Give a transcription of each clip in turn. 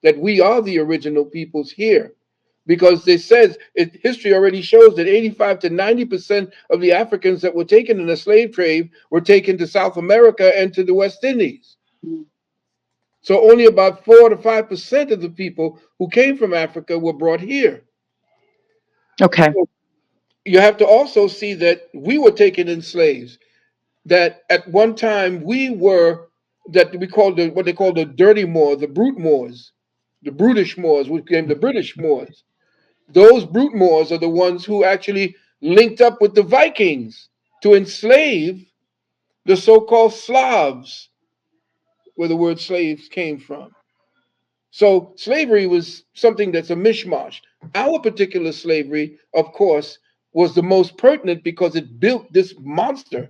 that we are the original peoples here, because it says history already shows that 85 to 90% of the Africans that were taken in the slave trade were taken to South America and to the West Indies. So only about 4 to 5% of the people who came from Africa were brought here. Okay. You have to also see that we were taken in slaves. That at one time we were, that we called what they call the dirty Moors, the brute Moors, the brutish Moors, which became the British Moors. Those brute Moors are the ones who actually linked up with the Vikings to enslave the so-called Slavs, where the word slaves came from. So slavery was something that's a mishmash. Our particular slavery, of course, was the most pertinent because it built this monster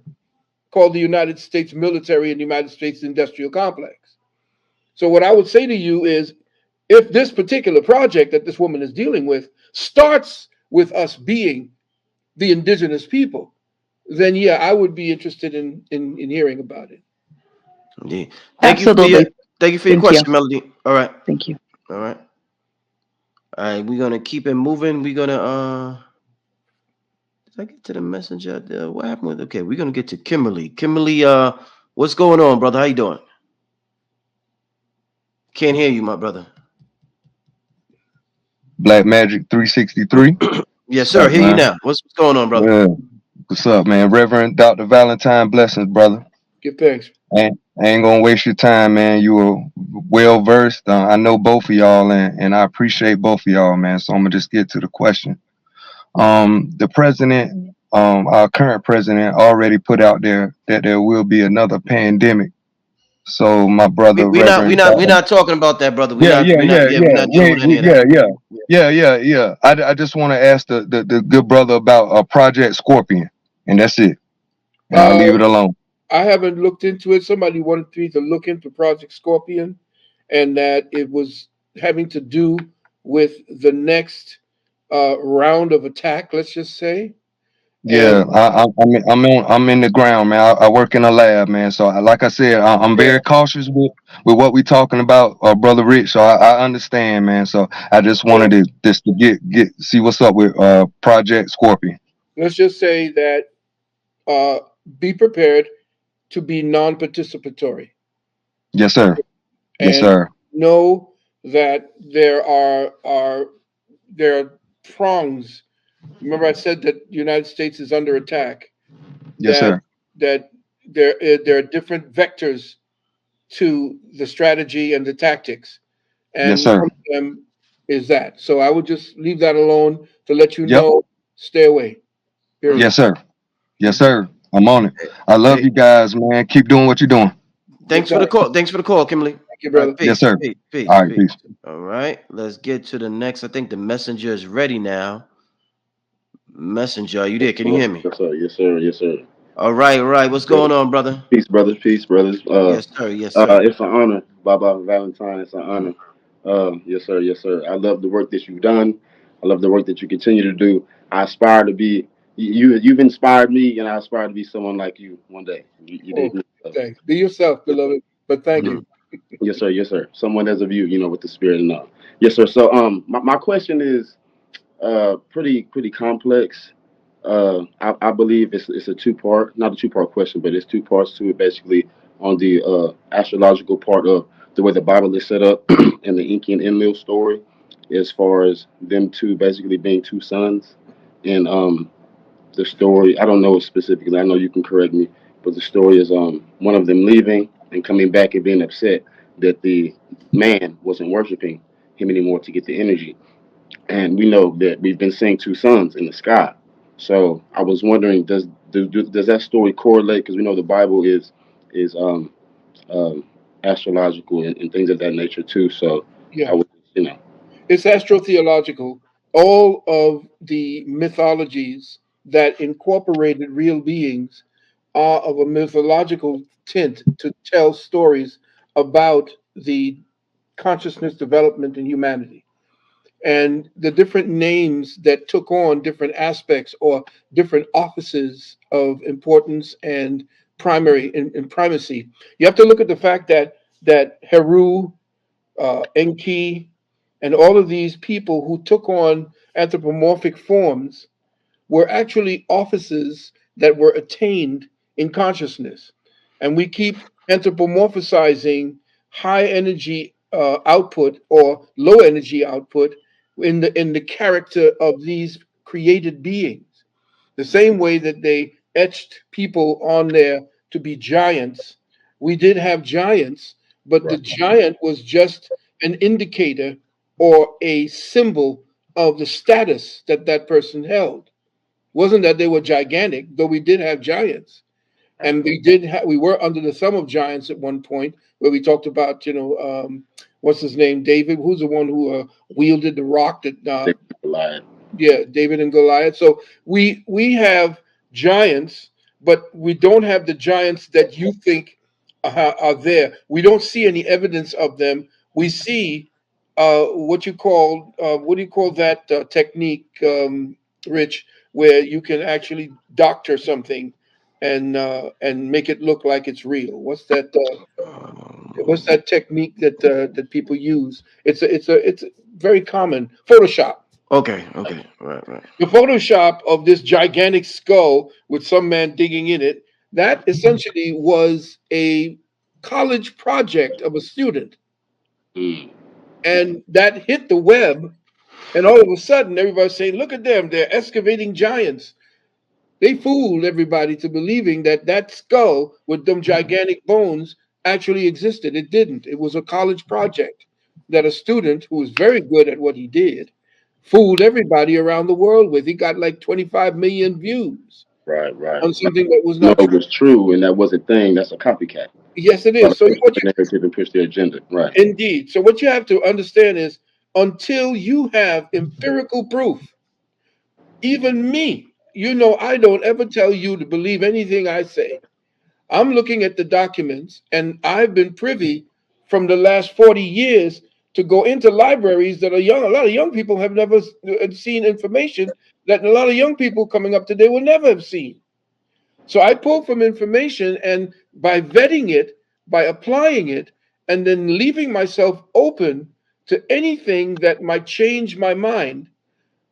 called the United States military and the United States industrial complex. So what I would say to you is, if this particular project that this woman is dealing with starts with us being the indigenous people, then yeah, I would be interested in hearing about it. Yeah. Absolutely. Thank you for your Thank you. question, Melody. All right. Thank you. All right. All right. We're gonna keep it moving. We're gonna did I get to the messenger? What happened with okay, we're gonna get to Kimberly. Kimberly, what's going on, brother? How you doing? Can't hear you, my brother. Black Magic 363. Yes, What's sir. up, Hear you man? now. What's going on, brother? Yeah. What's up, man? Reverend Dr. Valentine, blessings, brother. Give thanks. I ain't gonna waste your time, man. You were well versed. I know both of y'all, and I appreciate both of y'all, man. So I'm gonna just get to the question. The president, our current president, already put out there that there will be another pandemic. So my We, brother, we not we Reverend not we Dr. not talking about that, brother. Yeah, yeah, yeah, We're yeah. not dealing with any of that. Yeah. I just want to ask the good brother about Project Scorpion, and that's it. And I'll Uh, leave it alone. I haven't looked into it. Somebody wanted me to look into Project Scorpion, and that it was having to do with the next round of attack. Let's just say, and Yeah, I'm in the ground, man. I work in a lab, man. So like I said, I'm yeah, very cautious with what we talking about, brother Rich. So I understand, man. So I just yeah. wanted to just to get see what's up with Project Scorpion. Let's just say that uh, be prepared to be non-participatory, Yes, sir. Yes, and sir. know that there are prongs. Remember, I said that the United States is under attack. Yes, That sir. that there are different vectors to the strategy and the tactics, Yes, and one sir. of them is that. So I would just leave that alone to let you Yep. know. Stay away. Period. Yes, sir. Yes, sir. I'm on it. Hey, I love hey, you guys, man. Keep doing what you're doing. Give thanks for the thanks. call. Thanks for the call, Kimberly. Thank you, All right, brother. Yes, peace, sir. peace, peace, All right, peace. peace. All right, let's get to the next. I think the messenger is ready now. Messenger, are you there? Can you Hello? hear me? Yes, sir. Yes, sir. Yes, sir. All right, all right. What's Good. going on, brother? Peace, brothers. Peace, brothers. Yes, sir. Yes, sir. It's an honor, Baba Valentine. It's an Mhm. honor. Yes, sir. Yes, sir. I love the work that you've done. I love the work that you continue to do. I aspire to be you. You've inspired me, and I aspire to be someone like you one day. You did. Oh, thanks. Be yourself, Yes, sir. beloved. But thank Mhm. you. Yes, sir. Yes, sir. Someone as of you, with the spirit and all. Yes, sir. So, my question is pretty complex. I believe it's a two-part, not a two-part question, but it's two parts to it. Basically, on the astrological part of the way the Bible is set up and the Inky and Enlil story, as far as them two basically being two sons, and the story. I don't know it specifically. I know you can correct me, but the story is one of them leaving and coming back and being upset that the man wasn't worshiping him anymore to get the energy, and we know that we've been seeing two suns in the sky. So I was wondering, does that story correlate? Because we know the Bible is um, astrological and things of that nature too. So I Yeah. would, you know, It's astrotheological. All of the mythologies that incorporated real beings are of a mythological tint to tell stories about the consciousness development in humanity. And the different names that took on different aspects or different offices of importance and primary in primacy. You have to look at the fact that Heru, Enki, and all of these people who took on anthropomorphic forms were actually offices that were attained in consciousness. And we keep anthropomorphizing high energy output or low energy output in the character of these created beings. The same way that they etched people on there to be giants, we did have giants, but the Right. giant was just an indicator or a symbol of the status that that person held. Wasn't that they were gigantic, though we did have giants, and we were under the thumb of giants at one point, where we talked about what's his name, David, who's the one who wielded the rock that They lied. yeah, David and Goliath. So we have giants, but we don't have the giants that you think are there. We don't see any evidence of them. We see what do you call that technique, Rich, where you can actually doctor something and make it look like it's real. What's that technique that people use? It's very common. Photoshop. Okay, okay, right, right. The Photoshop of this gigantic skull with some man digging in it, that essentially was a college project of a student. Mm. And that hit the web, and all of a sudden everybody's saying, look at them, they're excavating giants. They fooled everybody to believing that that skull with them gigantic bones actually existed. It didn't. It was a college project that a student who was very good at what he did fooled everybody around the world with. He got like 25 million views Right, right. on something that was No, not it true. was true, and that was a thing. That's a copycat. Yes, it Try to is. So push what the narrative and push the agenda. Right. you indeed. So what you have to understand is until you have empirical proof, even me, I don't ever tell you to believe anything I say. I'm looking at the documents, and I've been privy from the last 40 years to go into libraries that are young. A lot of young people have never seen information that a lot of young people coming up today will never have seen. So I pull from information, and by vetting it, by applying it, and then leaving myself open to anything that might change my mind,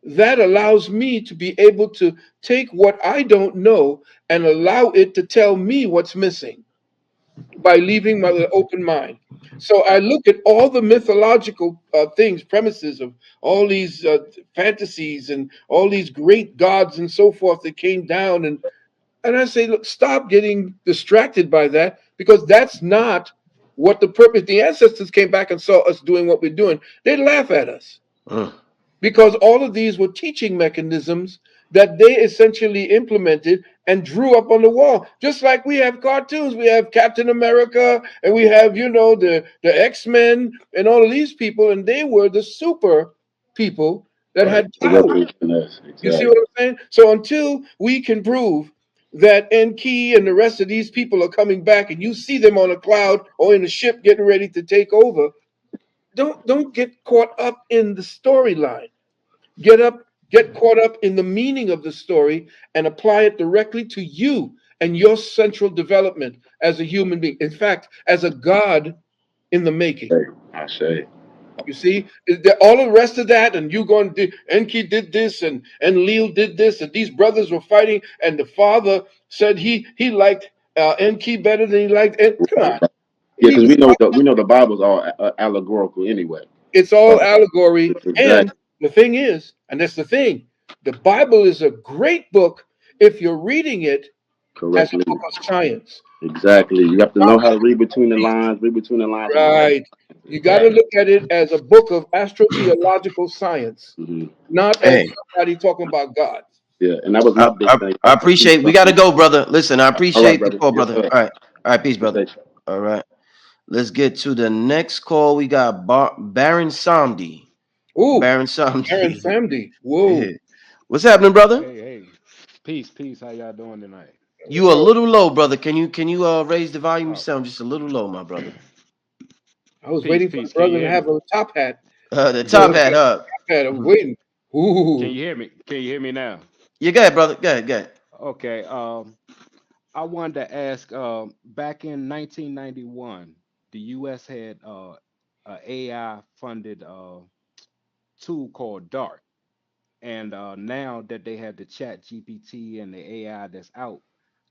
that allows me to be able to take what I don't know and allow it to tell me what's missing by leaving my open mind. So I look at all the mythological things, premises of all these fantasies and all these great gods and so forth that came down, and I say, look, stop getting distracted by that because that's not what the purpose. The ancestors came back and saw us doing what we're doing. They'd laugh at us Mm. because all of these were teaching mechanisms that they essentially implemented and drew up on the wall. Just like we have cartoons, we have Captain America, and we have the X-Men and all of these people, and they were the super people that Right. had The power. revolution is You see exactly. what I'm saying? So until we can prove that Enki and the rest of these people are coming back, and you see them on a cloud or in a ship getting ready to take over, don't get caught up in the storyline. Get caught up in the meaning of the story and apply it directly to you and your central development as a human being. In fact, as a god in the making. Hey, I say. You see, all the rest of that, and you going, Enki did this, and Leal did this, and these brothers were fighting, and the father said he liked Enki better than he liked. And come Right, on, right. Yeah, he because was. we know the Bible's all allegorical anyway. It's all Right. allegory, and Exactly. the thing is, and that's the thing, the Bible is a great book if you're reading it as a Correctly. book of science. Exactly. You have to Not know how to as a read book of between the reason. lines, read between the lines, and understand. Right. You got to Exactly. look at it as a book of astrotheological science, Hmm. not as Hey, somebody talking about God. Yeah, and that was I, my big I thing. I I teach appreciate. We some got to people. go, brother. Listen, I All right, appreciate the brother. call, Yes, brother. sir. All right, peace, brother. Appreciate you. All right, let's get to the next call. We got Baron Samdi. Ooh, Baron Aaron Samdi. Samdi. Yeah. Whoa. What's happening, brother? Hey, hey, peace, peace. How y'all doing tonight? You a little low, brother. Can you raise the volume? You Oh, sound just a little low, my brother. I was peace, waiting for the peace. Can you brother to hear me? have a top hat. The The brother top got hat a up. top hat. I was Mhm. waiting. Can Ooh. you hear me? Can you hear me now? Yeah, go ahead, brother. Go ahead, go ahead. Okay. I wanted to ask. Back in 1991, the U.S. had a AI funded tool called Dark. And now that they have the Chat GPT and the AI that's out,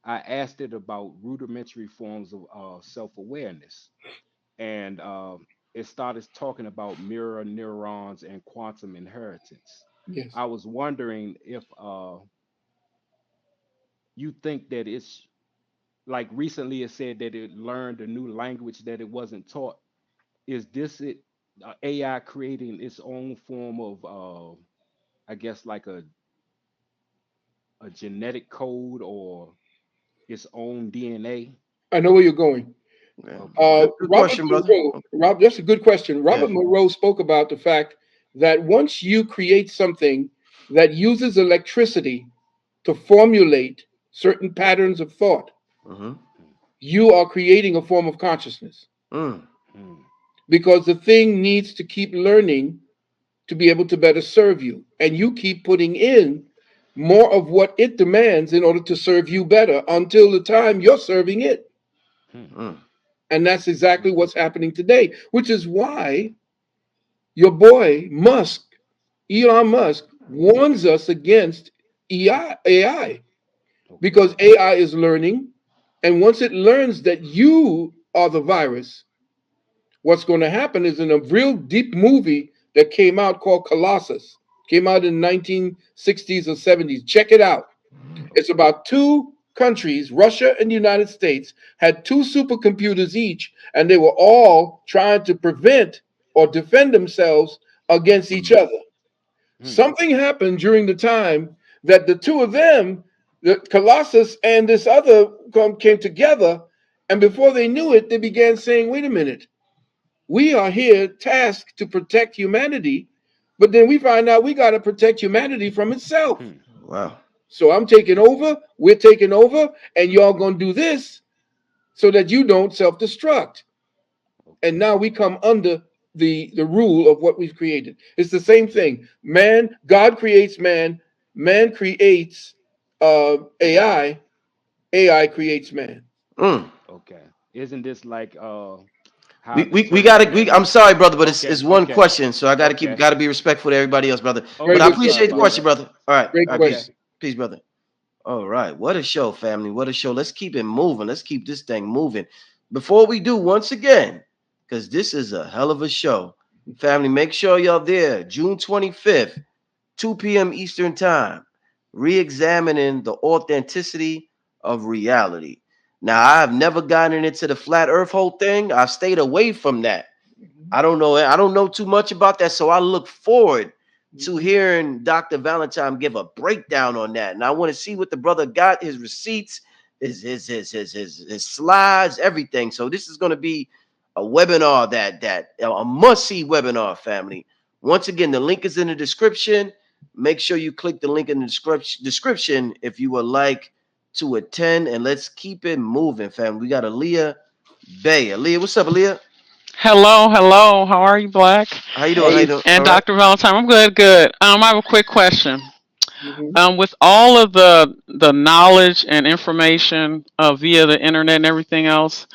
I asked it about rudimentary forms of self awareness, and it started talking about mirror neurons and quantum inheritance. Yes. I was wondering if you think that it's like recently it said that it learned a new language that it wasn't taught. Is this it? AI creating its own form of, I guess, like a genetic code or its own DNA? I know where you're going. Yeah. Okay. Good Robert question, brother. Monroe, Rob, that's a good question. Yeah. Robert Monroe spoke about the fact that once you create something that uses electricity to formulate certain patterns of thought, Mm-hmm. you are creating a form of consciousness Mm. Hmm. because the thing needs to keep learning to be able to better serve you. And you keep putting in more of what it demands in order to serve you better until the time you're serving it. Hmm. Mm. And that's exactly Okay. what's happening today, which is why your boy Musk, Elon Musk, warns us against AI Okay. because AI is learning. And once it learns that you are the virus, what's going to happen is in a real deep movie that came out called Colossus, came out in 1960s or 70s. Check it out. It's Okay. about two countries, Russia and the United States, had two supercomputers each, and they were all trying to prevent or defend themselves against each Mm. other. Hmm. Something happened during the time that the two of them, the Colossus and this other, came together, and before they knew it, they began saying, wait a minute, we are here tasked to protect humanity, but then we find out we got to protect humanity from itself. Hmm. Wow. So I'm taking over, we're taking over, and y'all gonna do this so that you don't self-destruct. And Okay. now we come under the rule of what we've created. It's the same thing. Man, God creates man, man creates AI, AI creates man. Mm. Okay. Isn't this like how the We church gotta began I'm to? sorry, brother, but Okay. it's one Okay. question, so I Okay. gotta be respectful to everybody else, brother. But Very I Okay. good Sorry appreciate the question, about question, brother. that. brother. All right, Great Okay. peace. question. Peace, brother. All right. What a show, family. What a show. Let's keep it moving. Let's keep this thing moving. Before we do, once again, because this is a hell of a show. Family, make sure y'all there. June 25th, 2 p.m. Eastern Time, re-examining the authenticity of reality. Now, I have never gotten into the flat earth whole thing. I've stayed away from that. Mhm, I don't know. I don't know too much about that, so I look forward to mhm. hearing Dr. Valentine give a breakdown on that. And I want to see what the brother got, his receipts, his slides, everything. So this is going to be a webinar that a must see webinar, family. Once again, the link is in the description. Make sure you click the link in the description if you would like to attend. And let's keep it moving, family. We got Aaliyah Bay. Aaliyah, what's up, Aaliyah? Hello, hello. How are you, Black? How you doing? How you Hey, doing? And All right. Dr. Valentine, I'm good, good. I have a quick question. mhm. With all of the knowledge and information via the internet and everything else,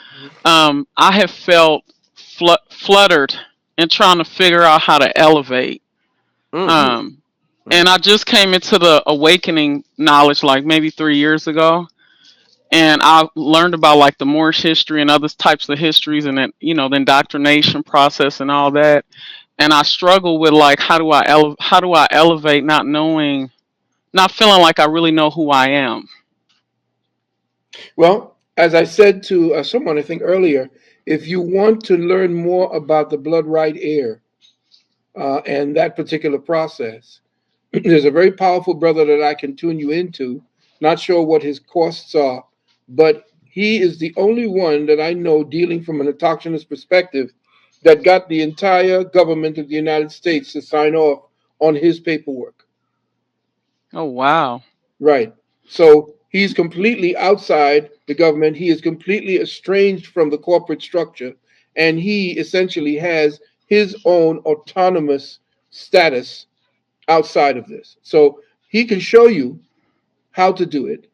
I have felt fluttered in trying to figure out how to elevate. Mm, Um, mm, and I just came into the awakening knowledge like maybe 3 years ago, and I learned about like the Moorish history and other types of histories, and then the indoctrination process and all that. And I struggle with like how do I elevate, not knowing, not feeling like I really know who I am. Well, as I said to someone, I think earlier, if you want to learn more about the blood right air and that particular process, there's a very powerful brother that I can tune you into. Not sure what his costs are, but he is the only one that I know dealing from an autochthonous perspective that got the entire government of the United States to sign off on his paperwork. Oh wow. Right. So he's completely outside the government. He is completely estranged from the corporate structure. And he essentially has his own autonomous status outside of this. So he can show you how to do it.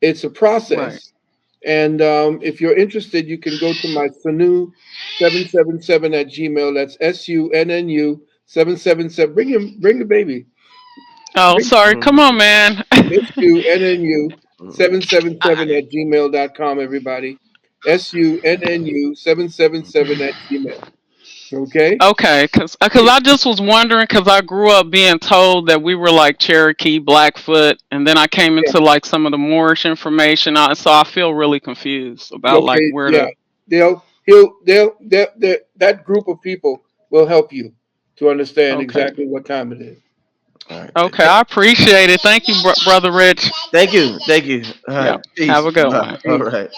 It's a Right. process. And if you're interested, you can go to my Sunu 777 at Gmail. That's SUNNU 777. Bring the baby. Oh, Bring sorry. Come on, man. SUNNU 777 at gmail.com, everybody. SUNNU 777 at Gmail. Okay? Okay, cause I just was wondering, cause I grew up being told that we were like Cherokee, Blackfoot, and then I came Yeah. into like some of the Moorish information, so I feel really confused about like Okay. where Yeah. to. That group of people will help you to understand Okay, exactly what time it is. All right. okay, I appreciate it. Thank you, brother Rich. Thank you. Thank you. All right. Yep, have Peace. a good Bye. one. All Peace. right.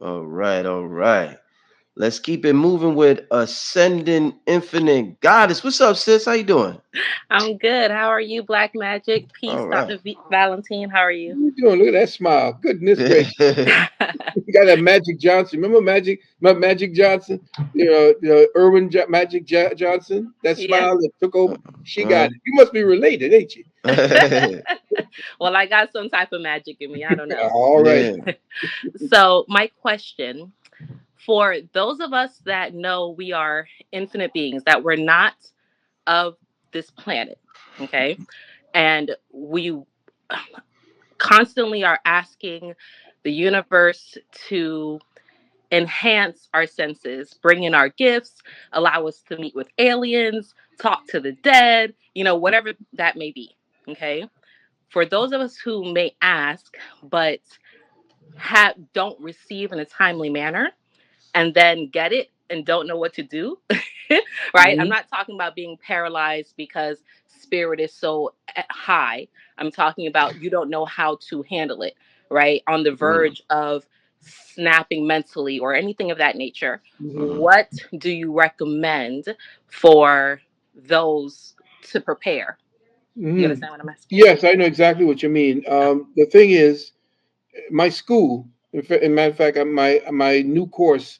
All right. All right. Let's keep it moving with ascending infinite goddess. What's up, sis? How you doing? I'm good. How are you, Black Magic? Peace, All right. Dr. Valentine. How are What you? you doing? Look at that smile. Goodness gracious. You got that Magic Johnson. Remember Magic Johnson? Irwin Johnson? That Yeah. smile that took over. She got Uh-huh. it. You must be related, ain't you? Well, I got some type of magic in me. I don't know. All right. Yeah. So, my question for those of us that know we are infinite beings, that we're not of this planet, okay? And we constantly are asking the universe to enhance our senses, bring in our gifts, allow us to meet with aliens, talk to the dead, whatever that may be. Okay. For those of us who may ask, but don't receive in a timely manner, and then get it and don't know what to do, right? I'm Mhm. not talking about being paralyzed because spirit is so high. I'm talking about you don't know how to handle it, right? On the Mm, verge of snapping mentally or anything of that nature. mhm, What do you recommend for those to prepare? You Mhm. understand what I'm asking? Yes, I know exactly what you mean. The thing is, my school, in matter of fact, my new course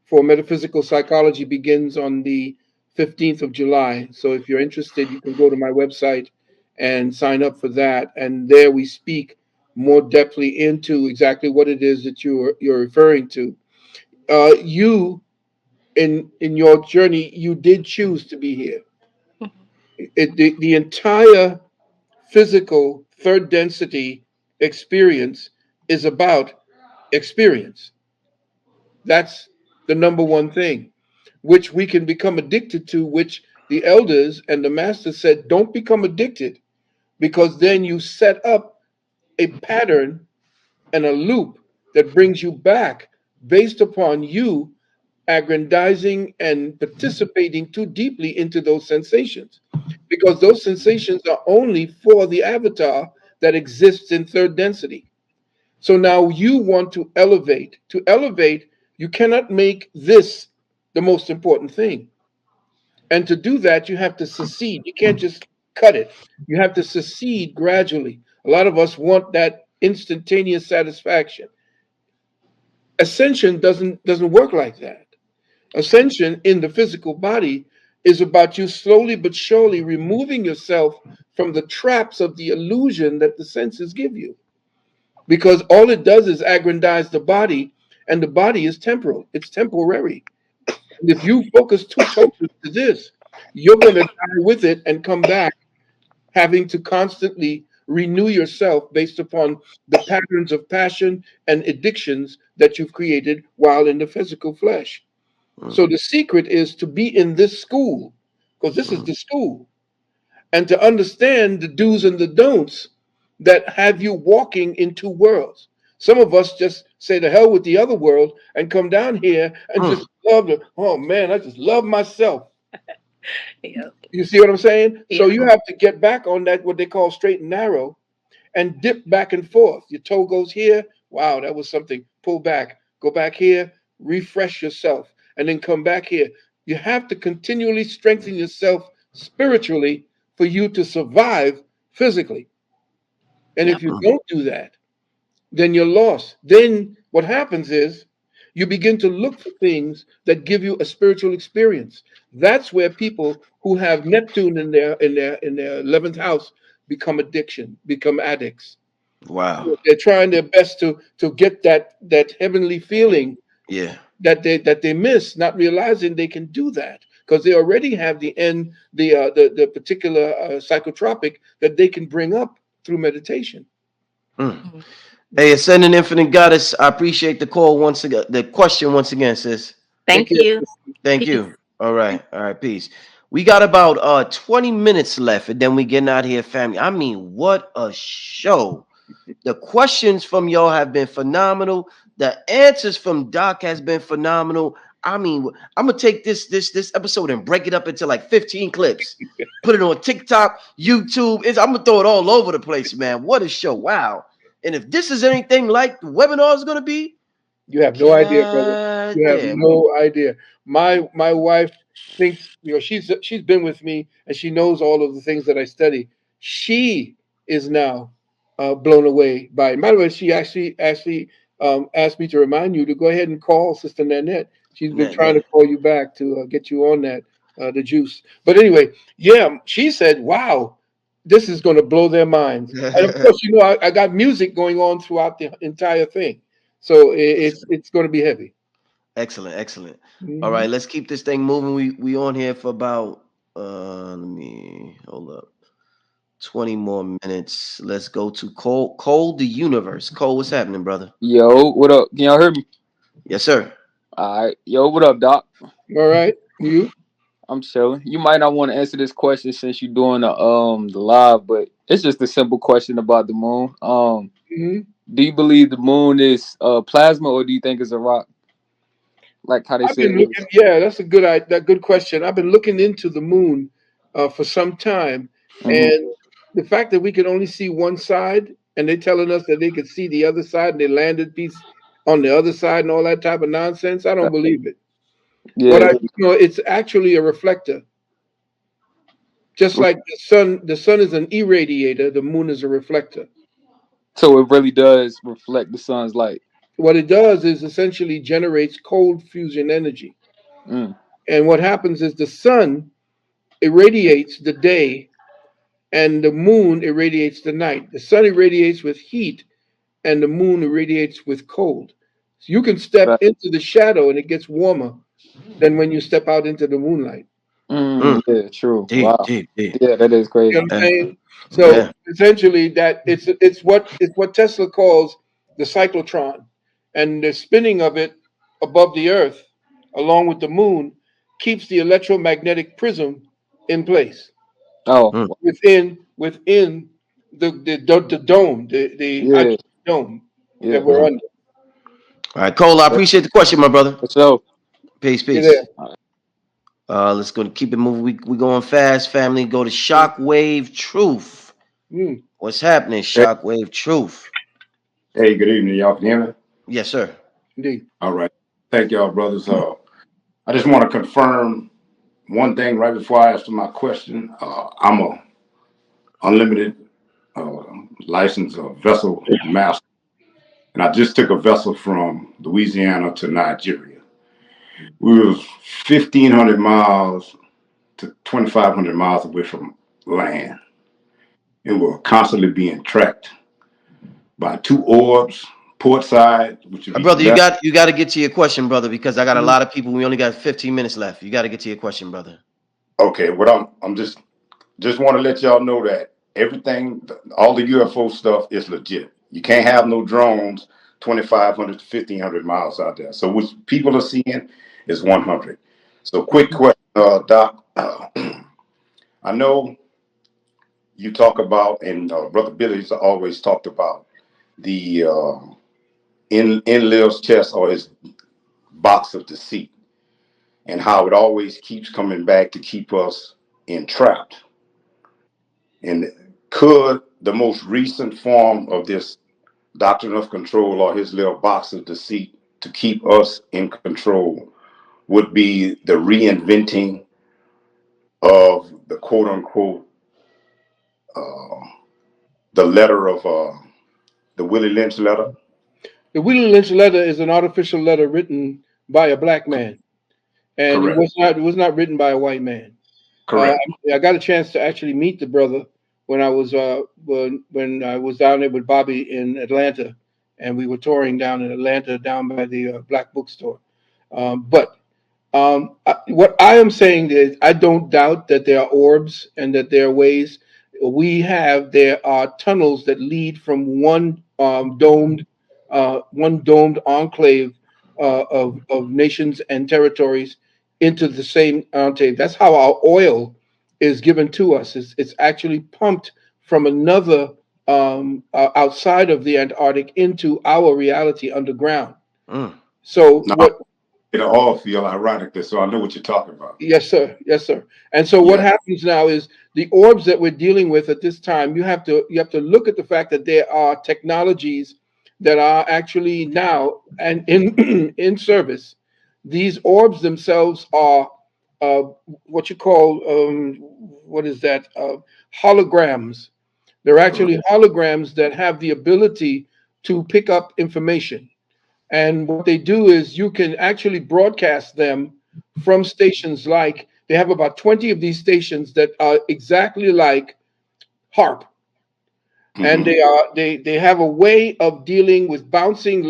for metaphysical psychology begins on the 15th of July. So if you're interested, you can go to my website and sign up for that. And there we speak more depthly into exactly what it is that you're referring to. You in your journey, you did choose to be here. The entire physical third density experience is about experience. That's the number one thing, which we can become addicted to, which the elders and the master said, don't become addicted because then you set up a pattern and a loop that brings you back based upon you aggrandizing and participating too deeply into those sensations. Because those sensations are only for the avatar that exists in third density. So now you want to elevate. To elevate, you cannot make this the most important thing. And to do that, you have to secede. You can't just cut it. You have to secede gradually. A lot of us want that instantaneous satisfaction. Ascension doesn't work like that. Ascension in the physical body is about you slowly but surely removing yourself from the traps of the illusion that the senses give you. Because all it does is aggrandize the body, and the body is temporal, it's temporary. And if you focus too totally to this, you're going to die with it and come back having to constantly renew yourself based upon the patterns of passion and addictions that you've created while in the physical flesh. mm, So the secret is to be in this school, because this is mm, the school, and to understand the do's and the don'ts that have you walking in two worlds. Some of us just say the hell with the other world and come down here and mm, just love the, oh man, I just love myself. Yeah. You see what I'm saying? So Yeah. you have to get back on that, what they call straight and narrow, and dip back and forth. Your toe goes here. Wow, that was something. Pull back. Go back here. Refresh yourself. And then come back here. You have to continually strengthen yourself spiritually for you to survive physically. And if Yep. you mm, don't do that, then you're lost. Then what happens is you begin to look for things that give you a spiritual experience. That's where people who have Neptune in their 11th house become addicts. Wow. They're trying their best to get that heavenly feeling Yeah. that they miss, not realizing they can do that because they already have the particular psychotropic that they can bring up through meditation. Mm. Mhm. Hey, Ascending Infinite Goddess, I appreciate the call once again. The question once again, sis. Take Thank care. you. Thank Peace. you. All right, peace. We got about 20 minutes left, and then we getting out of here, family. I mean, what a show. The questions from y'all have been phenomenal. The answers from Doc has been phenomenal. I mean, I'm gonna take this episode and break it up into like 15 clips. Put it on TikTok, YouTube. I'm gonna throw it all over the place, man. What a show. Wow. And if this is anything like the webinar is gonna be, You have no idea, brother. god You have damn. no idea. My wife thinks, she's been with me and she knows all of the things that I study. She is now blown away by it. By the way, she actually asked me to remind you to go ahead and call Sister Nanette. She's been Net, trying net. to call you back to get you on that the juice. But anyway, yeah, she said, "Wow, this is going to blow their minds." And of course, I got music going on throughout the entire thing. So it's going to be heavy. Excellent, excellent. All Hmm. right, let's keep this thing moving. We on here for about let me hold up. 20 more minutes. Let's go to Cole the Universe. Cole, what's happening, brother? Yo, what up? Can y'all hear me? Yes, sir. All right. Yo, what up, Doc? All right, you. I'm chilling. You might not want to answer this question since you're doing the live, but it's just a simple question about the moon. Hmm. Do you believe the moon is plasma, or do you think it's a rock? Like how they I've say been it looking. is. Yeah, that's a good question. I've been looking into the moon for some time, Mm-hmm. and the fact that we can only see one side, and they're telling us that they could see the other side, and they landed piece on the other side, and all that type of nonsense. I don't believe it. What Yeah. I do know, it's actually a reflector. Just like the sun is an irradiator, the moon is a reflector. So it really does reflect the sun's light. What it does is essentially generates cold fusion energy. Mm. And what happens is the sun irradiates the day and the moon irradiates the night. The sun irradiates with heat and the moon irradiates with cold. So you can step Right. into the shadow and it gets warmer than when you step out into the moonlight. Mm, Yeah. True. deep, Wow. deep, deep. Yeah, that is You know crazy. what I'm Yeah, saying? So yeah. essentially that it's what Tesla calls the cyclotron. And the spinning of it above the earth along with the moon keeps the electromagnetic prism in place Oh. Mm. within the dome, the Yeah. hydrogen dome that Yeah. we're Mhm. under. All right, Cole, I appreciate the question, my brother. For sure. Peace, You peace. there? Let's go keep it moving. We going fast, family. Go to Shockwave Truth. Mm, What's happening, Hey, Shockwave Truth? hey, good evening, y'all. Can you hear me? Yes, sir. indeed. All right. Thank y'all, brothers. I just want to confirm one thing right before I answer my question. I'm a unlimited uh, licensed vessel master, and I just took a vessel from Louisiana to Nigeria. We was 1,500 miles to 2,500 miles away from land, and we're constantly being tracked by two orbs, port side, which would be Brother, left. you got to get to your question, brother, because I got a Mhm. lot of people. We only got 15 minutes left. You got to get to your question, brother. Okay, what I'm just want to let y'all know that everything, all the UFO stuff is legit. You can't have no drones 2,500 to 1,500 miles out there. So what people are seeing is 100. So quick question, Doc. I know you talk about, and Brother Billy's always talked about the in Liv's chest or his box of deceit, and how it always keeps coming back to keep us entrapped. And could the most recent form of this doctrine of control or his little box of deceit to keep us in control would be the reinventing of the quote unquote uh, the letter of the Willie Lynch letter? The Willie Lynch letter is an artificial letter written by a black man, and it Correct. was not written by a white man. Uh, Correct. I got a chance to actually meet the brother when I was when I was down there with Bobby in Atlanta, and we were touring down in Atlanta, down by the Black Bookstore. But what I am saying is, I don't doubt that there are orbs and that there are ways. There are tunnels that lead from one domed enclave of nations and territories into the same enclave. That's how our oil is given to us. It's actually pumped from another outside of the Antarctic into our reality underground. Mm. So Now, what it all feel ironically, so I know what you're talking about. Yes, sir. Yes, sir. And so what Yeah, happens now is the orbs that we're dealing with at this time, you have to look at the fact that there are technologies that are actually now and in in service. These orbs themselves are uh, what you call what is that? Holograms. They're Mm. actually holograms that have the ability to pick up information. And what they do is you can actually broadcast them from stations like they have about 20 of these stations that are exactly like HARP. And hmm they have a way of dealing with bouncing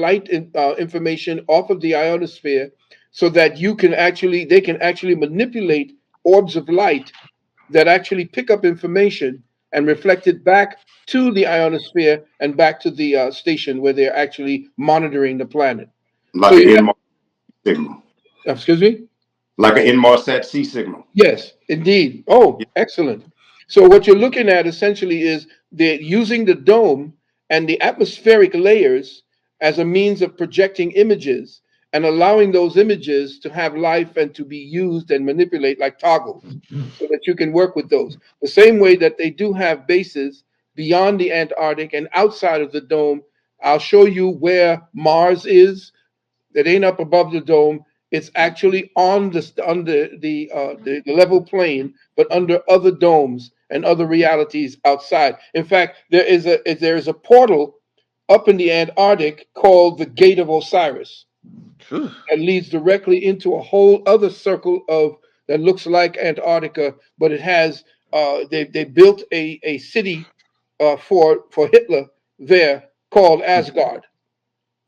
information off of the ionosphere so that they can actually manipulate orbs of light that actually pick up information and reflect it back to the ionosphere and back to the station where they're actually monitoring the planet. So like an you Inmar signal, excuse me? like an Inmarsat C signal. Yes, indeed. Yeah, Oh, excellent. So what you're looking at essentially is they're using the dome and the atmospheric layers as a means of projecting images and allowing those images to have life and to be used and manipulate like toggles so that you can work with those. The same way that they do have bases beyond the Antarctic and outside of the dome. I'll show you where Mars is that ain't up above the dome. It's actually on the level plane, but under other domes and other realities outside. In fact, there is a portal up in the Antarctic called the Gate of Osiris Phew. that leads directly into a whole other circle of that looks like Antarctica, but it has they built a city for Hitler there called Asgard.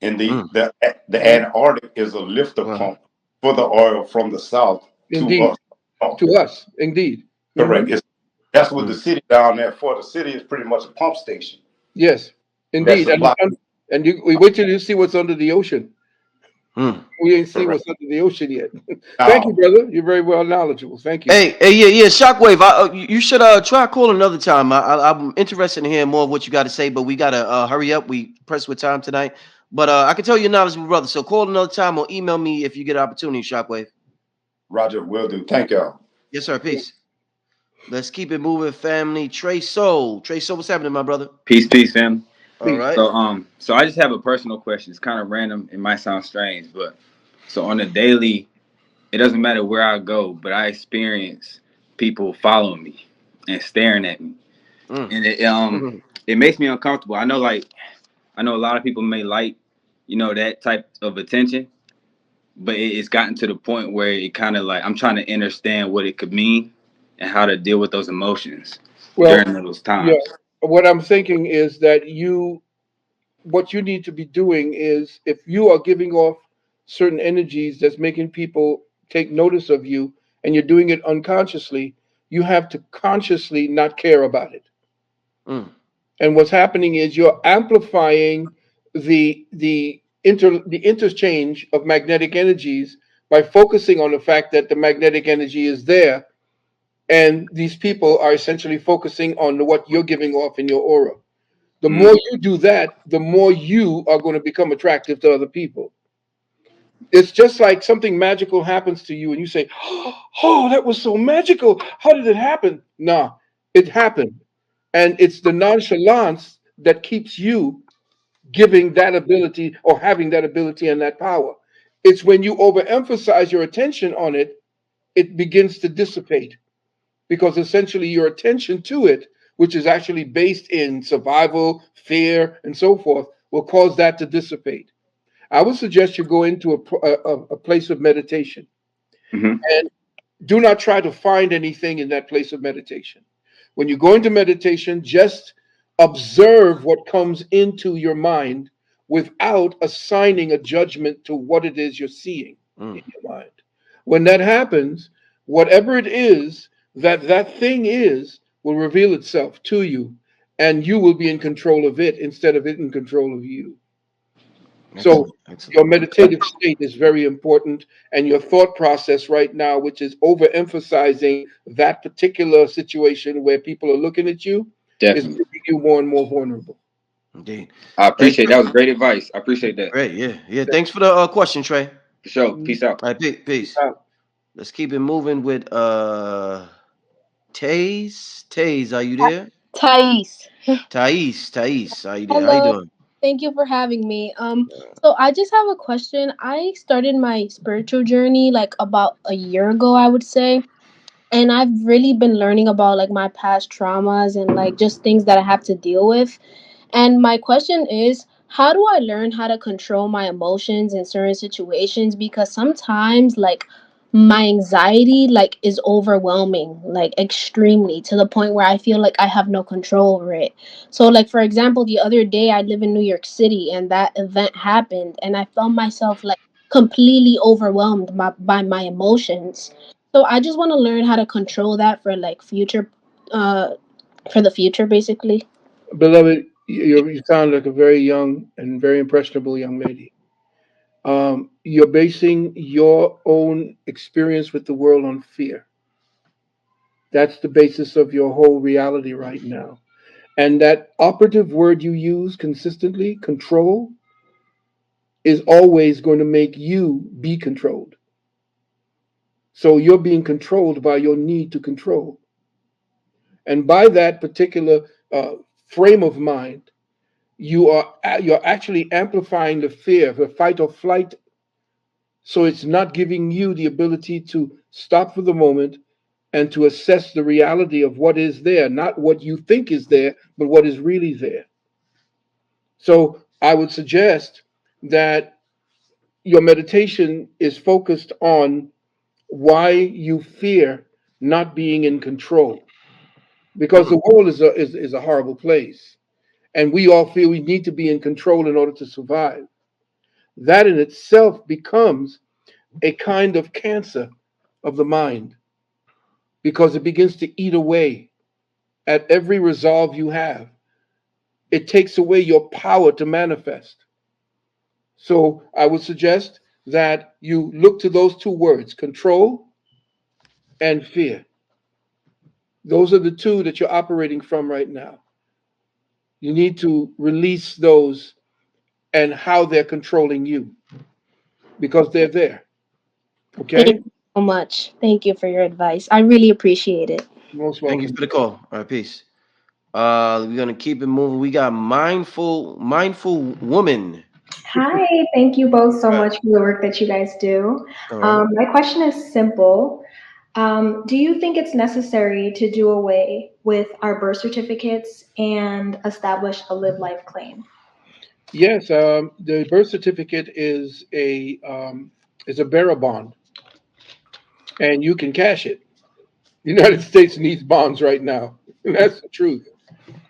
and Mm. the Mm. Antarctic is a lifter Wow. pump for the oil from the south to Indeed, us. Oh, to us, indeed. Hmm. correct. That's what the Mm. city down there for. The city is pretty much a pump station Yes, that indeed. supply. We wait till you see what's under the ocean. Mm. We ain't seen Correct. what's under the ocean yet. Thank you, Now, brother. You're very well knowledgeable. Thank you. Hey, yeah, yeah, Shockwave. You should try call another time. I'm interested in hearing more of what you got to say, but we gotta hurry up. We pressed with time tonight. But I can tell you're knowledgeable, brother. So call another time or email me if you get an opportunity, Shockwave. Roger, will do. Thank y'all. Yes, sir. Peace. Let's keep it moving, family. Trey Soul. Trey Soul, what's happening, my brother? Peace, peace, fam. All Peace. right. So I just have a personal question. It's kind of random. It might sound strange, but so on a daily, it doesn't matter where I go, but I experience people following me and staring at me, Mm. and it makes me uncomfortable. I know a lot of people may like, that type of attention, but it's gotten to the point where it kind of like I'm trying to understand what it could mean and how to deal with those emotions Well, during those yeah. times. What I'm thinking is that what you need to be doing is if you are giving off certain energies that's making people take notice of you and you're doing it unconsciously, you have to consciously not care about it. Mm. And what's happening is you're amplifying the interchange of magnetic energies by focusing on the fact that the magnetic energy is there, and these people are essentially focusing on what you're giving off in your aura. The more Mm. you do that, the more you are going to become attractive to other people. It's just like something magical happens to you and you say, "Oh, that was so magical. How did it happen?" No, it happened. And it's the nonchalance that keeps you giving that ability or having that ability and that power. It's when you overemphasize your attention on it, it begins to dissipate because essentially your attention to it, which is actually based in survival, fear, and so forth, will cause that to dissipate. I would suggest you go into a place of meditation Hmm. and do not try to find anything in that place of meditation. When you go into meditation, just observe what comes into your mind without assigning a judgment to what it is you're seeing Mm. in your mind. When that happens, whatever it is that that thing is will reveal itself to you, and you will be in control of it instead of it in control of you. So Excellent. your Excellent. meditative state is very important, and your thought process right now, which is overemphasizing that particular situation where people are looking at you, is Definitely. making you more and more vulnerable. Indeed. I Thanks. appreciate that. Was great advice. I appreciate that. Great. Yeah. Yeah. Thanks for the question, Trey. All For sure. Peace out. right. Peace. Let's keep it moving with Taze. Taze, are you there? Thais. Thais, are you there? How you Hello. doing? Thank you for having me. So I just have a question. I started my spiritual journey like about a year ago, I would say. And I've really been learning about like my past traumas and like just things that I have to deal with. And my question is, how do I learn how to control my emotions in certain situations? Because sometimes, like, my anxiety like is overwhelming, like extremely, to the point where I feel like I have no control over it. So, like for example, the other day I live in New York City, and that event happened, and I felt myself like completely overwhelmed by my emotions. So I just want to learn how to control that for like future, uh, for the future, basically. Beloved, you sound like a very young and very impressionable young lady. You're basing your own experience with the world on fear. That's the basis of your whole reality right now. And that operative word you use consistently, control, is always going to make you be controlled. So you're being controlled by your need to control. And by that particular uh, frame of mind, you're actually amplifying the fear, the fight or flight. So it's not giving you the ability to stop for the moment and to assess the reality of what is there, not what you think is there, but what is really there. So I would suggest that your meditation is focused on why you fear not being in control, because Mm. the world is a horrible place, and we all feel we need to be in control in order to survive. That in itself becomes a kind of cancer of the mind, because it begins to eat away at every resolve you have. It takes away your power to manifest. So I would suggest that you look to those two words, control and fear. Those are the two that you're operating from right now. You need to release those and how they're controlling you, because they're there. Thank Okay? you so much. Thank you for your advice. I really appreciate it. Most Thank you welcome. for the call. All right. Peace. We're gonna keep it moving. We got mindful woman. Hi, thank you both so All right. much for the work that you guys do. All right. My question is simple. Do you think it's necessary to do away with our birth certificates and establish a live life claim? Yes, the birth certificate is a bearer bond, and you can cash it. The United States needs bonds right now, and that's the truth.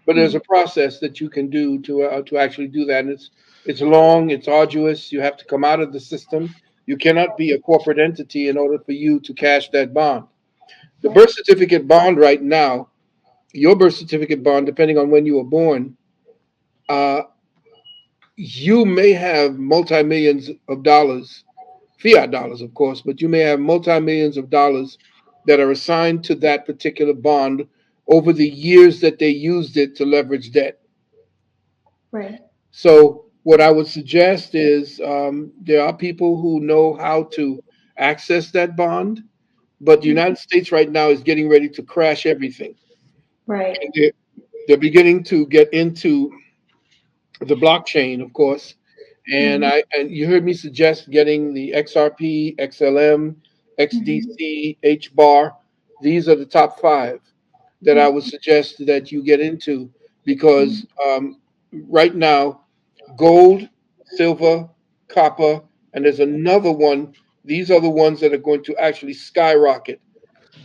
But there's a process that you can do to actually do that, and it's long, it's arduous. You have to come out of the system. You cannot be a corporate entity in order for you to cash that bond. The Right, birth certificate bond right now, your birth certificate bond, depending on when you were born, uh, you may have multi millions of dollars, fiat dollars, of course, but you may have multi millions of dollars that are assigned to that particular bond over the years that they used it to leverage debt. right. So, what I would suggest is there are people who know how to access that bond, but the United States right now is getting ready to crash everything. Right. And they're beginning to get into the blockchain, of course. And Mm-hmm. you heard me suggest getting the XRP, XLM, Mm-hmm. XDC, HBAR. These are the top five that I would suggest that you get into, because right now, gold, silver, copper, and there's another one. These are the ones that are going to actually skyrocket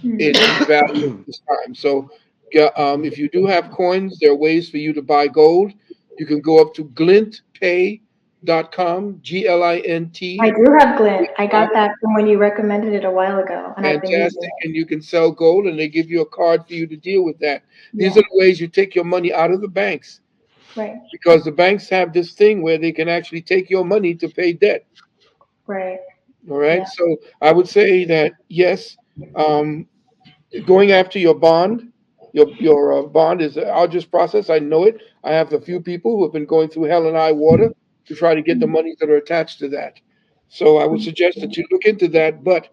in value at this time. So Yeah, if you do have coins, there are ways for you to buy gold. You can go up to glintpay.com, I GLINT. do have Glint. I got that from when you recommended it a while ago, and I've been using Fantastic. it. And you can sell gold and they give you a card for you to deal with that. These are Yeah, the ways you take your money out of the banks right, because the banks have this thing where they can actually take your money to pay debt. right. All Yeah. right. So I would say that yes, um, going after your bond, your bond is an arduous process. I know it. I have a few people who have been going through hell and high water to try to get the monies that are attached to that. So I would suggest that you look into that, but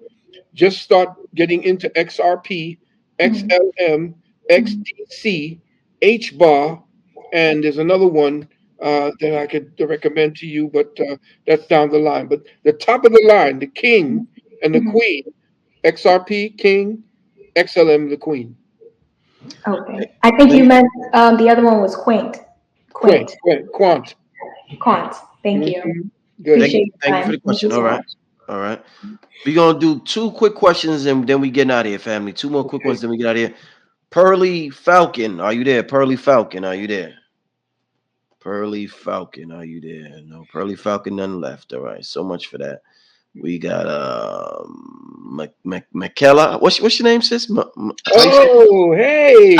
just start getting into XRP, Mhm. XLM, Mhm. XDC, HBAR, and there's another one that I could recommend to you, but that's down the line. But the top of the line, the king and the Mhm. queen, XRP, king, XLM, the queen. Okay. I think you Thank, meant the other one was Quaint. Quint, Quaint. Quint, Quant. Quant. Thank you. Good. thank, Appreciate thank your you for time. the Thank you question. All so right, much. all right. We're gonna do two quick questions and then we getting out of here, family. Two more quick Okay. ones, then we get out of here. Pearly Falcon, are you there? Pearly Falcon, are you there? Pearly Falcon, are you there? No, Pearly Falcon, none left. All right, so much for that. We got Michaela. What's your name, sis? How you say it? Oh, hey.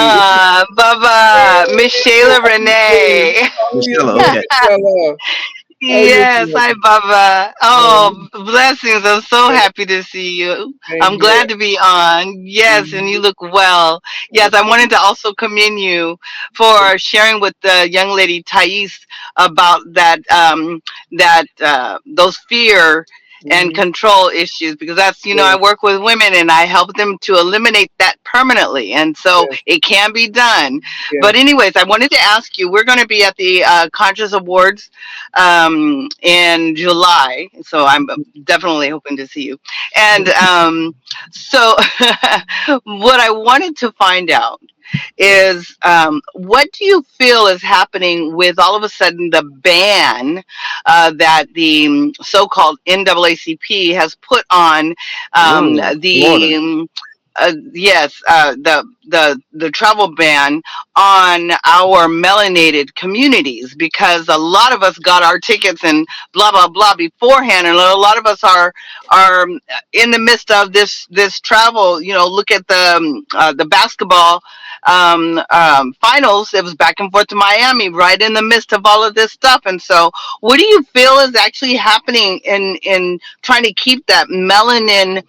Baba, Miss Shayla Hey, Renee. how are you Michelle. doing, Okay. Michelle? How are you Yes, hi, doing? Baba. Um, Oh, blessings. I'm so yeah, happy to see you. same I'm here. glad to be on. Yes, and you Mhm. look well. Yes, I Okay. wanted to also commend you for sharing with the young lady Thais about those fear and Mhm. control issues, because that's, I Yeah, work with women and I help them to eliminate that permanently, and so yeah, it can be done. yeah. But anyways, I wanted to ask you, we're going to be at the Conscious Awards in July, so I'm definitely hoping to see you. And so, what I wanted to find out is, what do you feel is happening with all of a sudden the ban that the so-called NAACP has put on Florida. yes, the travel ban on our melanated communities, because a lot of us got our tickets and blah blah blah beforehand, and a lot of us are in the midst of this travel. Look at the basketball finals. It was back and forth to Miami, right in the midst of all of this stuff. And so, what do you feel is actually happening in trying to keep that melanin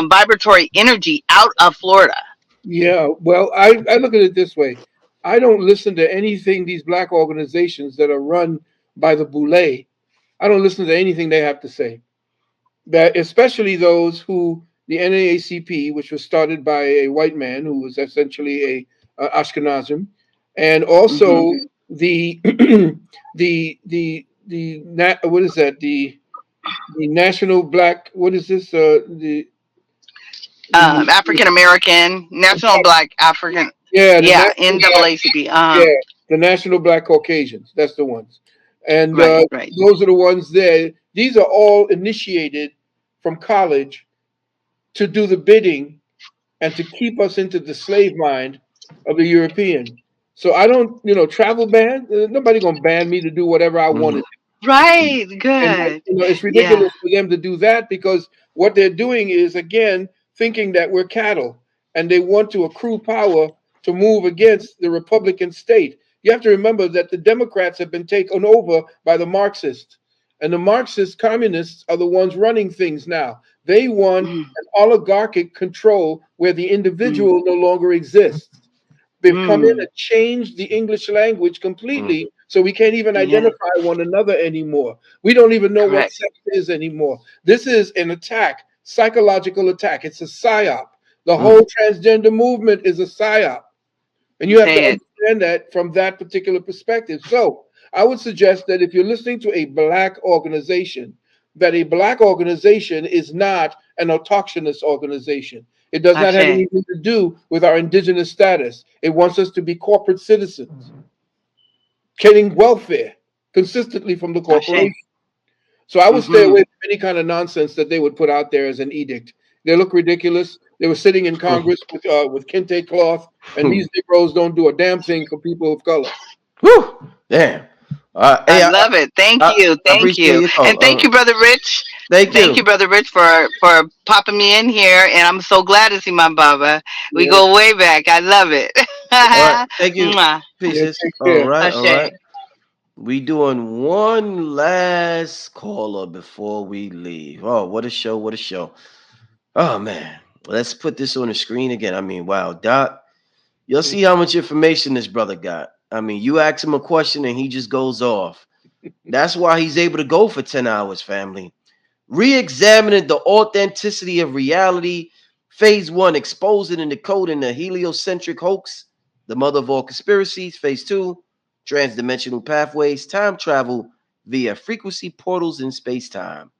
vibratory energy out of Florida? Yeah. Well, I look at it this way. I don't listen to anything these black organizations that are run by the Boule. I don't listen to anything they have to say. That especially those who the NAACP, which was started by a white man who was essentially a Ashkenazim, and Hmm. also the what is that the national black what is this the African American, National Black African, yeah the yeah, national black NAACP. yeah the national black Caucasians, that's the ones, and Right, right. those are the ones there. These are all initiated from college to do the bidding and to keep us into the slave mind of the European. So I don't, travel ban. Nobody gonna ban me to do whatever I want to Mhm. do. Right, And good. it's Yeah. ridiculous for them to do that because what they're doing is again thinking that we're cattle and they want to accrue power to move against the Republican state. You have to remember that the Democrats have been taken over by the Marxists, and the Marxist communists are the ones running things now. They want Mm, an oligarchic control where the mm, individual no longer exists. They've come in mm. and changed the English language Mhm. completely, so we can't even Yeah, identify one another anymore. We don't even know what correct. sex is anymore. This is an attack, psychological attack. It's a psyop. The Mm. whole transgender movement is a psyop. And you have to Say it. understand that from that particular perspective. So I would suggest that if you're listening to a black organization, that a black organization is not an autochthonous organization. It does not have Ashe. anything to do with our indigenous status. It wants us to be corporate citizens, getting welfare consistently from the Ashe. corporation. So I would stay Mm-hmm. away from any kind of nonsense that they would put out there as an edict. They look ridiculous. They were sitting in Congress with kente cloth, and these Negroes don't do a damn thing for people of color. Whew, damn. I Hey, love it. Thank I, you. I Thank appreciate you. your And thought. thank you, Brother Rich. Thank Thank you, you. Brother Rich, for popping me in here. And I'm so glad to see my Baba. We Yeah, go way back. I love it. All right. Thank you. Mwah. yeah. Pieces. Take All care. right. All right. Ashe. We doing one last caller before we leave. Oh, what a show! What a show! Oh man, let's put this on the screen again. I mean, wow, Doc, you'll see how much information this brother got. I mean, you ask him a question and he just goes off. That's why he's able to go for 10 hours, family. Re-examining the authenticity of reality. Phase one, exposing and decoding the heliocentric hoax, the mother of all conspiracies. Phase two, transdimensional pathways, time travel via frequency portals in space-time.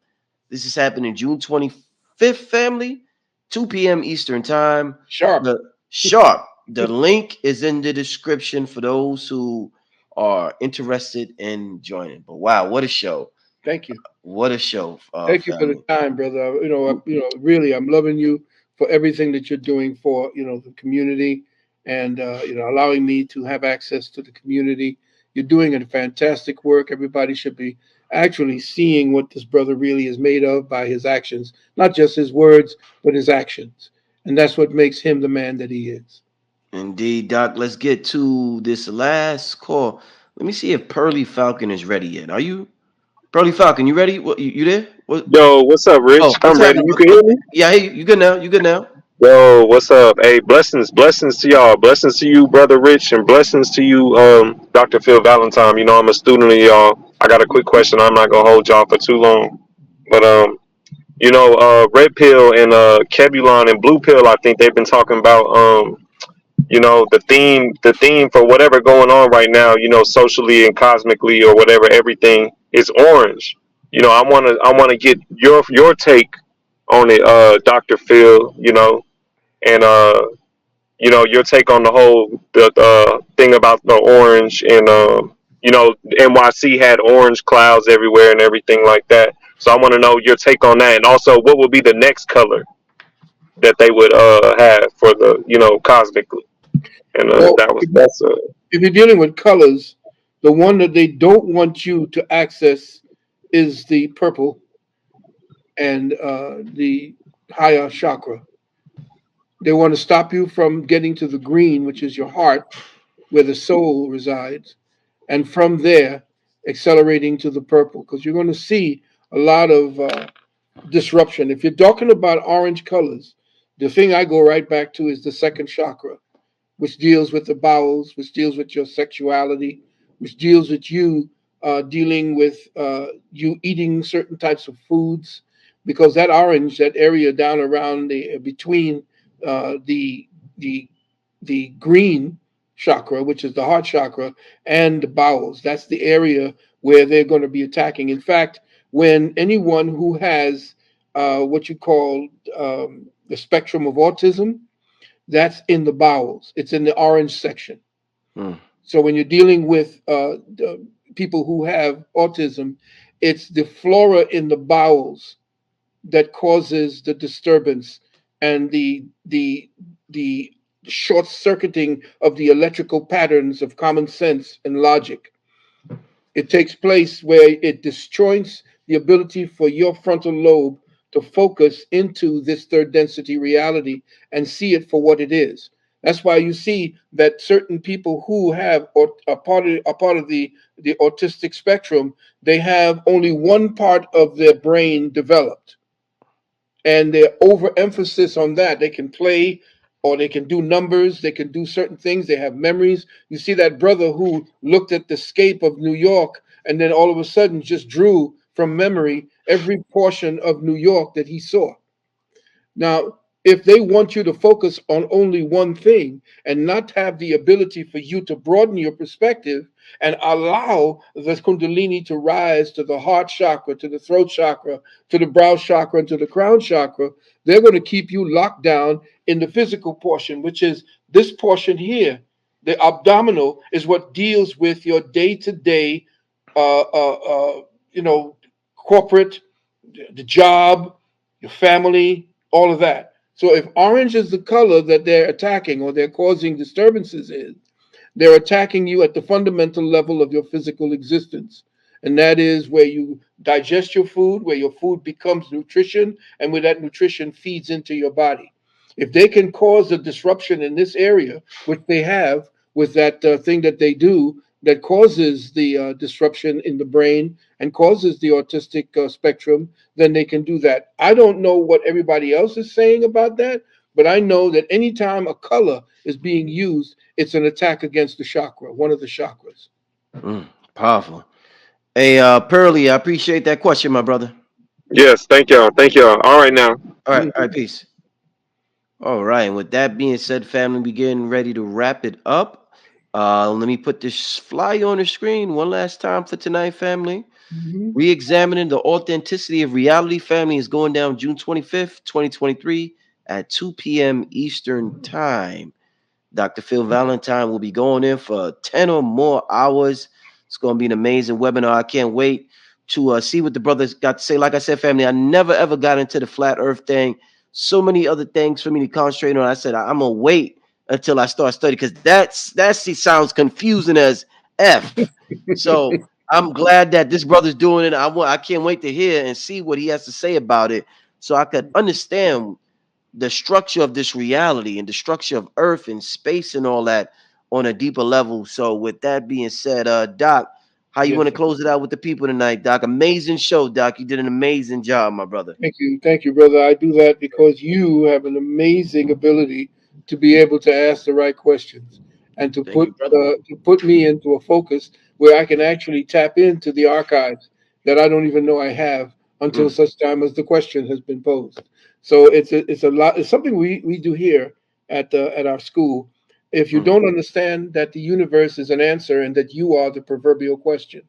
This is happening June 25th, family, 2 p.m. Eastern Time. Sharp. The sharp. The link is in the description for those who are interested in joining. But wow, what a show! Thank you. What a show, Thank you for the family. time, brother. Really, I'm loving you for everything that you're doing for the community, and allowing me to have access to the community. You're doing a fantastic work. Everybody should be actually seeing what this brother really is made of by his actions, not just his words, but his actions, and that's what makes him the man that he is. Indeed, Doc. Let's get to this last call. Let me see if Pearly Falcon is ready yet. Are you, Pearly Falcon? You ready? What, you there? What? Yo, what's up, Oh, Rich? what's I'm ready. happening, You brother? can hear me? Yeah, hey, you good now? You good now? Yo, what's up? Hey, blessings to y'all. Blessings to you, brother Rich, and blessings to you, Dr. Phil Valentine. You know, I'm a student of y'all. I got a quick question. I'm not gonna hold y'all for too long, but red pill and Kebulon and blue pill. I think they've been talking about the theme for whatever going on right now. You know, socially and cosmically or whatever. Everything is orange. You know, I wanna get your take on it, Dr. Phil. And your take on the whole thing about the orange and NYC had orange clouds everywhere and everything like that. So I want to know your take on that, and also what would be the next color that they would have for the cosmically. And Well, that's if you're dealing with colors, the one that they don't want you to access is the purple and the higher chakra. They want to stop you from getting to the green, which is your heart, where the soul resides, and from there accelerating to the purple, because you're going to see a lot of disruption. If you're talking about orange colors, the thing I go right back to is the second chakra, which deals with the bowels, which deals with your sexuality, which deals with you dealing with you eating certain types of foods, because that orange, that area down around the between the the the green chakra, which is the heart chakra, and the bowels, that's the area where they're going to be attacking. In fact, when anyone who has what you call the spectrum of autism, that's in the bowels. It's in the orange section. Hmm. So when you're dealing with people who have autism, it's the flora in the bowels that causes the disturbance and the short circuiting of the electrical patterns of common sense and logic. It takes place where it disjoints the ability for your frontal lobe to focus into this third density reality and see it for what it is. That's why you see that certain people who have or are part of the autistic spectrum, they have only one part of their brain developed, and their overemphasis on that. They can play or they can do numbers, they can do certain things, they have memories. You see that brother who looked at the scape of New York and then all of a sudden just drew from memory every portion of New York that he saw. Now, if they want you to focus on only one thing and not have the ability for you to broaden your perspective and allow the Kundalini to rise to the heart chakra, to the throat chakra, to the brow chakra, and to the crown chakra, they're going to keep you locked down in the physical portion, which is this portion here. The abdominal is what deals with your day to day, uh, uh, uh, you know, corporate, the job, your family, all of that. So if orange is the color that they're attacking or they're causing disturbances in, they're attacking you at the fundamental level of your physical existence. And that is where you digest your food, where your food becomes nutrition, and where that nutrition feeds into your body. If they can cause a disruption in this area, which they have with that thing that they do that causes the disruption in the brain and causes the autistic spectrum, then they can do that. I don't know what everybody else is saying about that, but I know that anytime a color is being used, it's an attack against the chakra, one of the chakras. Mm, powerful. Hey, Pearly, I appreciate that question, my brother. Yes, thank y'all. Thank y'all. All right now. All right, Mhm. peace. All right. And with that being said, family, we getting ready to wrap it up. Let me put this flyer on the screen one last time for tonight, family. Mhm. Re-examining the authenticity of reality, family, is going down June 25th, 2023 at 2 p.m. Eastern Time. Dr. Phil Valentine will be going in for 10 or more hours. It's going to be an amazing webinar. I can't wait to see what the brothers got to say. Like I said, family, I never ever got into the flat earth thing. So many other things for me to concentrate on. I said, I'm going to wait until I start studying because that sounds confusing as F. So I'm glad that this brother's doing it. I can't wait to hear and see what he has to say about it so I could understand the structure of this reality and the structure of earth and space and all that on a deeper level. So with that being said, Doc, how you want Yes, to sir. close it out with the people tonight, Doc? Amazing show, Doc. You did an amazing job, my brother. Thank you, brother. I do that because you have an amazing ability to be able to ask the right questions and Thank you, brother. to put me into a focus where I can actually tap into the archives that I don't even know I have until Mm, such time as the question has been posed. So it's a lot. It's something we do here at our school. If you mm, don't understand that the universe is an answer and that you are the proverbial question,